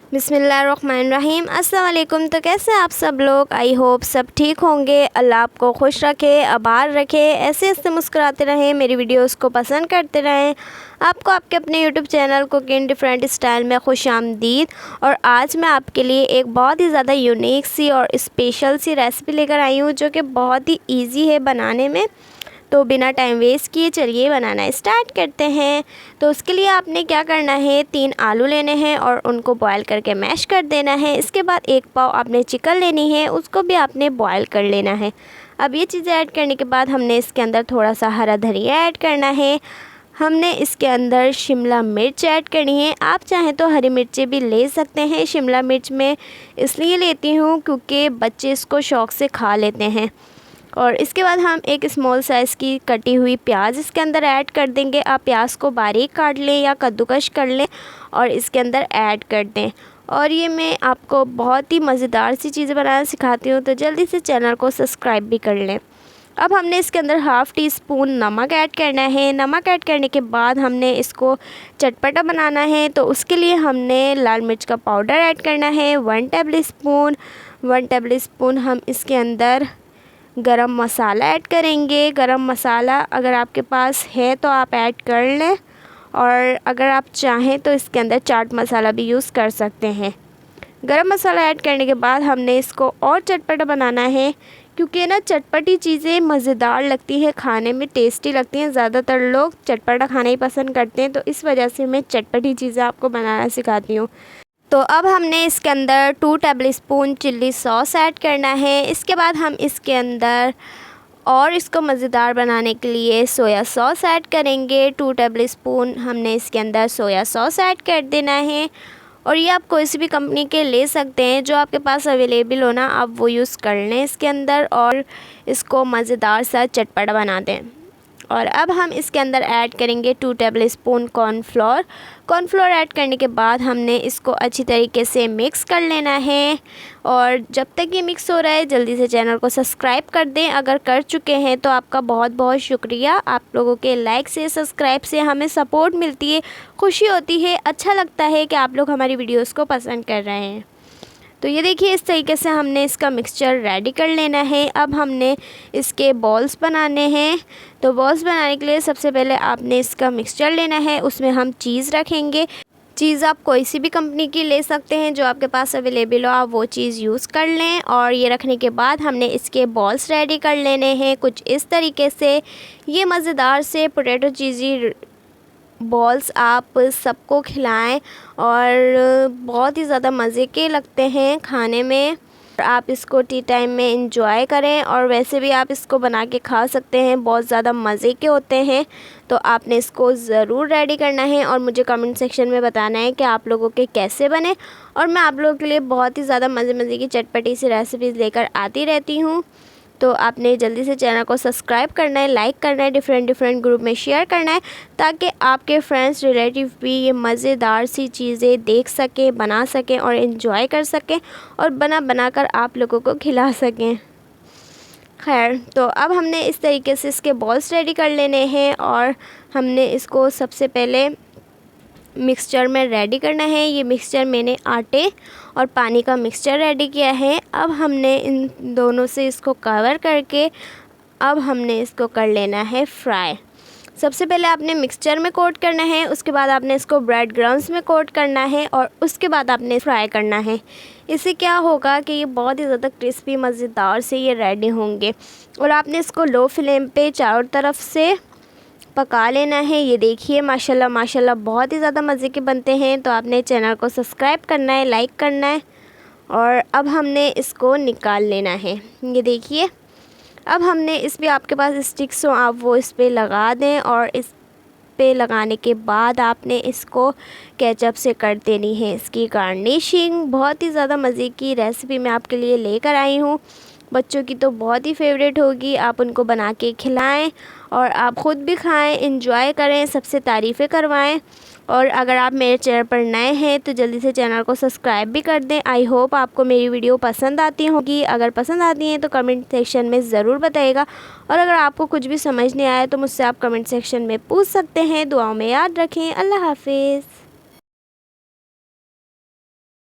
बिस्मिल्लाहिर्रहमानिर्रहीम। अस्सलाम वालेकुम। तो कैसे आप सब लोग? आई होप सब ठीक होंगे। अल्लाह आपको खुश रखे, आबाद रखे, ऐसे ऐसे मुस्कुराते रहें, मेरी वीडियोस को पसंद करते रहें। आपको आपके अपने YouTube channel cooking different style में खुश आमदीद। और आज मैं आपके लिए एक बहुत ही ज़्यादा यूनिक सी और स्पेशल सी रेसिपी लेकर आई हूँ, जो कि बहुत ही ईजी है बनाने में। तो बिना टाइम वेस्ट किए चलिए बनाना स्टार्ट करते हैं। तो उसके लिए आपने क्या करना है, 3 आलू लेने हैं और उनको बॉईल करके मैश कर देना है। इसके बाद 1 पाव आपने चिकन लेनी है, उसको भी आपने बॉईल कर लेना है। अब ये चीज़ें ऐड करने के बाद हमने इसके अंदर थोड़ा सा हरा धनिया ऐड करना है। हमने इसके अंदर शिमला मिर्च ऐड करनी है। आप चाहें तो हरी मिर्चें भी ले सकते हैं। शिमला मिर्च मैं इसलिए लेती हूँ क्योंकि बच्चे इसको शौक़ से खा लेते हैं। और इसके बाद हम एक स्मॉल साइज़ की कटी हुई प्याज इसके अंदर ऐड कर देंगे। आप प्याज को बारीक काट लें या कद्दूकश कर लें और इसके अंदर ऐड कर दें। और ये मैं आपको बहुत ही मज़ेदार सी चीज़ें बनाना सिखाती हूँ, तो जल्दी से चैनल को सब्सक्राइब भी कर लें। अब हमने इसके अंदर हाफ़ टी स्पून नमक ऐड करना है। नमक ऐड करने के बाद हमने इसको चटपटा बनाना है, तो उसके लिए हमने लाल मिर्च का पाउडर ऐड करना है 1 टेबल स्पून। हम इसके अंदर गरम मसाला ऐड करेंगे। गरम मसाला अगर आपके पास है तो आप ऐड कर लें, और अगर आप चाहें तो इसके अंदर चाट मसाला भी यूज़ कर सकते हैं। गरम मसाला ऐड करने के बाद हमने इसको और चटपटा बनाना है, क्योंकि ना चटपटी चीज़ें मज़ेदार लगती हैं, खाने में टेस्टी लगती हैं। ज़्यादातर लोग चटपटा खाना ही पसंद करते हैं, तो इस वजह से मैं चटपटी चीज़ें आपको बनाना सिखाती हूँ। तो अब हमने इसके अंदर 2 table spoon chilli sauce add करना है। इसके बाद हम इसके अंदर और इसको मज़ेदार बनाने के लिए सोया सॉस ऐड करेंगे। 2 टेबल स्पून हमने इसके अंदर सोया सॉस ऐड कर देना है। और ये आप कोई सी भी कंपनी के ले सकते हैं, जो आपके पास अवेलेबल हो ना, आप वो यूज़ कर लें इसके अंदर और इसको मज़ेदार सा चटपटा बना दें। और अब हम इसके अंदर ऐड करेंगे 2 table spoon cornflour. Cornflour add करने के बाद हमने इसको अच्छी तरीके से मिक्स कर लेना है। और जब तक ये मिक्स हो रहा है, जल्दी से चैनल को सब्सक्राइब कर दें। अगर कर चुके हैं तो आपका बहुत बहुत शुक्रिया। आप लोगों के लाइक से, सब्सक्राइब से हमें सपोर्ट मिलती है, खुशी होती है, अच्छा लगता है कि आप लोग हमारी वीडियोज़ को पसंद कर रहे हैं। तो ये देखिए, इस तरीके से हमने इसका मिक्सचर रेडी कर लेना है। अब हमने इसके बॉल्स बनाने हैं। तो बॉल्स बनाने के लिए सबसे पहले आपने इसका मिक्सचर लेना है, उसमें हम चीज़ रखेंगे। चीज़ आप कोई सी भी कंपनी की ले सकते हैं, जो आपके पास अवेलेबल हो आप वो चीज़ यूज़ कर लें। और ये रखने के बाद हमने इसके बॉल्स रेडी कर लेने हैं कुछ इस तरीके से। ये मज़ेदार से पोटैटो चीज़ी बॉल्स आप सबको खिलाएं और बहुत ही ज़्यादा मज़े के लगते हैं खाने में। आप इसको टी टाइम में इंजॉय करें, और वैसे भी आप इसको बना के खा सकते हैं, बहुत ज़्यादा मज़े के होते हैं। तो आपने इसको ज़रूर रेडी करना है और मुझे कमेंट सेक्शन में बताना है कि आप लोगों के कैसे बने। और मैं आप लोगों के लिए बहुत ही ज़्यादा मज़े की चटपटी सी रेसिपीज़ लेकर आती रहती हूँ। तो आपने जल्दी से चैनल को सब्सक्राइब करना है, लाइक करना है, डिफरेंट ग्रुप में शेयर करना है, ताकि आपके फ्रेंड्स रिलेटिव भी ये मज़ेदार सी चीज़ें देख सकें, बना सकें और इन्जॉय कर सकें, और बना कर आप लोगों को खिला सकें। खैर, तो अब हमने इस तरीके से इसके बॉल्स रेडी कर लेने हैं, और हमने इसको सबसे पहले मिक्सचर में रेडी करना है। ये मिक्सचर मैंने आटे और पानी का मिक्सचर रेडी किया है। अब हमने इन दोनों से इसको कवर करके अब हमने इसको कर लेना है फ्राई। सबसे पहले आपने मिक्सचर में कोट करना है, उसके बाद आपने इसको ब्रेड क्रम्स में कोट करना है, और उसके बाद आपने फ्राई करना है। इससे क्या होगा कि ये बहुत ही ज़्यादा क्रिस्पी मज़ेदार से ये रेडी होंगे। और आपने इसको लो फ्लेम पे चारों तरफ से पका लेना है। ये देखिए, माशाल्लाह माशाल्लाह बहुत ही ज़्यादा मज़े के बनते हैं। तो आपने चैनल को सब्सक्राइब करना है, लाइक करना है, और अब हमने इसको निकाल लेना है। ये देखिए, अब हमने इस पर, आपके पास स्टिक्स हो आप वो इस पर लगा दें, और इस पे लगाने के बाद आपने इसको केचप से कर देनी है इसकी गार्निशिंग। बहुत ही ज़्यादा मज़े की रेसिपी मैं आपके लिए लेकर आई हूँ। बच्चों की तो बहुत ही फेवरेट होगी। आप उनको बना के खिलाएं और आप ख़ुद भी खाएं, इंजॉय करें, सबसे तारीफ़ें करवाएं। और अगर आप मेरे चैनल पर नए हैं तो जल्दी से चैनल को सब्सक्राइब भी कर दें। आई होप आपको मेरी वीडियो पसंद आती होगी। अगर पसंद आती हैं तो कमेंट सेक्शन में ज़रूर बताइएगा, और अगर आपको कुछ भी समझ नहीं आया तो मुझसे आप कमेंट सेक्शन में पूछ सकते हैं। दुआओं में याद रखें। अल्लाह हाफिज़।